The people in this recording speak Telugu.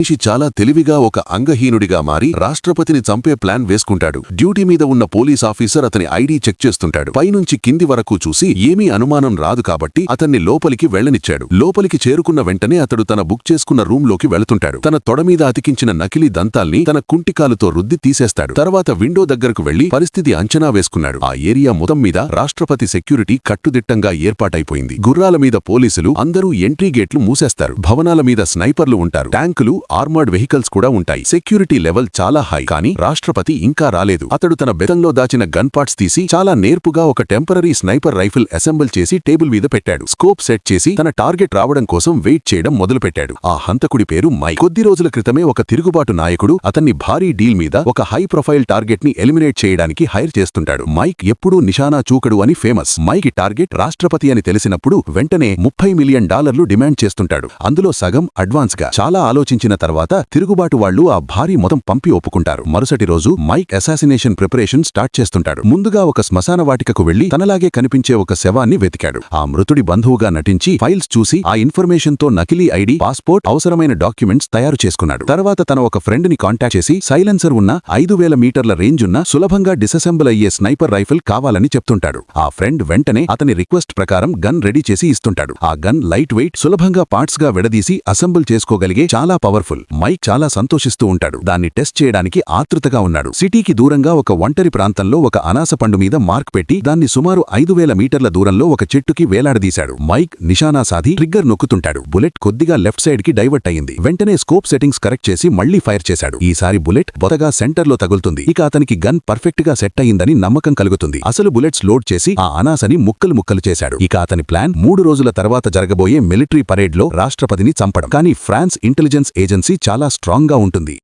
మనిషి చాలా తెలివిగా ఒక అంగహీనుడిగా మారి రాష్ట్రపతిని చంపే ప్లాన్ వేసుకుంటాడు. డ్యూటీ మీద ఉన్న పోలీస్ ఆఫీసర్ అతని ఐడి చెక్ చేస్తుంటాడు. పైనుంచి కింది వరకు చూసి ఏమీ అనుమానం రాదు కాబట్టి అతన్ని లోపలికి వెళ్లనిచ్చాడు. లోపలికి చేరుకున్న వెంటనే అతడు తన బుక్ చేసుకున్న రూమ్ లోకి వెళుతుంటాడు. తన తొడ మీద అతికించిన నకిలీ దంతాల్ని తన కుంటికాలుతో రుద్ది తీసేస్తాడు. తర్వాత విండో దగ్గరకు వెళ్లి పరిస్థితి అంచనా వేసుకున్నాడు. ఆ ఏరియా మొత్తం మీద రాష్ట్రపతి సెక్యూరిటీ కట్టుదిట్టంగా ఏర్పాటైపోయింది. గుర్రాల మీద పోలీసులు, అందరూ ఎంట్రీ గేట్లు మూసేస్తారు. భవనాల మీద స్నైపర్లు ఉంటారు. ట్యాంకులు, ఆర్మర్డ్ వెహికల్స్ కూడా ఉంటాయి. సెక్యూరిటీ లెవెల్ చాలా హై. కానీ రాష్ట్రపతి ఇంకా రాలేదు. అతడు తన బెతంలో దాచిన గన్ పార్ట్స్ తీసి చాలా నేర్పుగా ఒక టెంపరరీ స్నైపర్ రైఫిల్ అసెంబుల్ చేసి టేబుల్ మీద పెట్టాడు. స్కోప్ సెట్ చేసి తన టార్గెట్ రావడం కోసం వెయిట్ చేయడం మొదలుపెట్టాడు. ఆ హంతకుడి పేరు మైక్. కొద్ది రోజుల క్రితమే ఒక తిరుగుబాటు నాయకుడు అతన్ని భారీ డీల్ మీద ఒక హై ప్రొఫైల్ టార్గెట్ ని ఎలిమినేట్ చేయడానికి హైర్ చేస్తుంటాడు. మైక్ ఎప్పుడూ నిశానా చూకడు అని ఫేమస్. మైక్ టార్గెట్ రాష్ట్రపతి అని తెలిసినప్పుడు వెంటనే $30 మిలియన్ డిమాండ్ చేస్తుంటాడు. అందులో సగం అడ్వాన్స్ గా. చాలా ఆలోచించిన తర్వాత తిరుగుబాటు వాళ్లు ఆ భారీ మొత్తం పంపి ఒప్పుకుంటారు. మరుసటి రోజు మైక్ అసాసినేషన్ ప్రిపరేషన్ స్టార్ట్ చేస్తుంటాడు. ముందుగా ఒక శ్మశాన వాటికకు వెళ్లి తనలాగే కనిపించే ఒక శవాన్ని వెతికాడు. ఆ మృతుడి బంధువుగా నటించి ఫైల్స్ చూసి ఆ ఇన్ఫర్మేషన్ తో నకిలీ ఐడి, పాస్పోర్ట్, అవసరమైన డాక్యుమెంట్స్ తయారు చేసుకున్నాడు. తర్వాత తన ఒక ఫ్రెండ్ ని కాంటాక్ట్ చేసి సైలెన్సర్ ఉన్న 5000 మీటర్ల రేంజ్ ఉన్న సులభంగా డిసెసెంబుల్ అయ్యే స్నైపర్ రైఫిల్ కావాలని చెప్తుంటాడు. ఆ ఫ్రెండ్ వెంటనే అతని రిక్వెస్ట్ ప్రకారం గన్ రెడీ చేసి ఇస్తుంటాడు. ఆ గన్ లైట్ వెయిట్, సులభంగా పార్ట్స్ గా విడదీసి అసెంబుల్ చేసుకోగలిగే చాలా పవర్ఫుల్. మైక్ చాలా సంతోషిస్తూ ఉంటాడు. దాన్ని టెస్ట్ చేయడానికి ఆతృతగా ఉన్నాడు. సిటీకి దూరంగా ఒక ఒంటరి ప్రాంతంలో ఒక అనాస పండు మీద మార్క్ పెట్టి దాన్ని సుమారు 5000 మీటర్ల దూరంలో ఒక చెట్టుకి వేలాడదీశాడు. మైక్ నిశానా సాధి ట్రిగ్గర్ నొక్కుతుంటాడు. బుల్లెట్ కొద్దిగా లెఫ్ట్ సైడ్ కి డైవర్ట్ అయింది. వెంటనే స్కోప్ సెట్టింగ్స్ కరెక్ట్ చేసి మళ్లీ ఫైర్ చేశాడు. ఈసారి బుల్లెట్ బొతగా సెంటర్ లో తగులుతుంది. ఇక అతనికి గన్ పర్ఫెక్ట్ గా సెట్ అయిందని నమ్మకం కలుగుతుంది. అసలు బుల్లెట్స్ లోడ్ చేసి ఆ అనాసని ముక్కలు ముక్కలు చేశాడు. ఇక అతని ప్లాన్ 3 రోజుల తర్వాత జరగబోయే మిలిటరీ పరేడ్ లో రాష్ట్రపతిని చంపడం. కానీ ఫ్రాన్స్ ఇంటెలిజెన్స్ ఏజెన్సీ చాలా స్ట్రాంగ్ గా ఉంటుంది.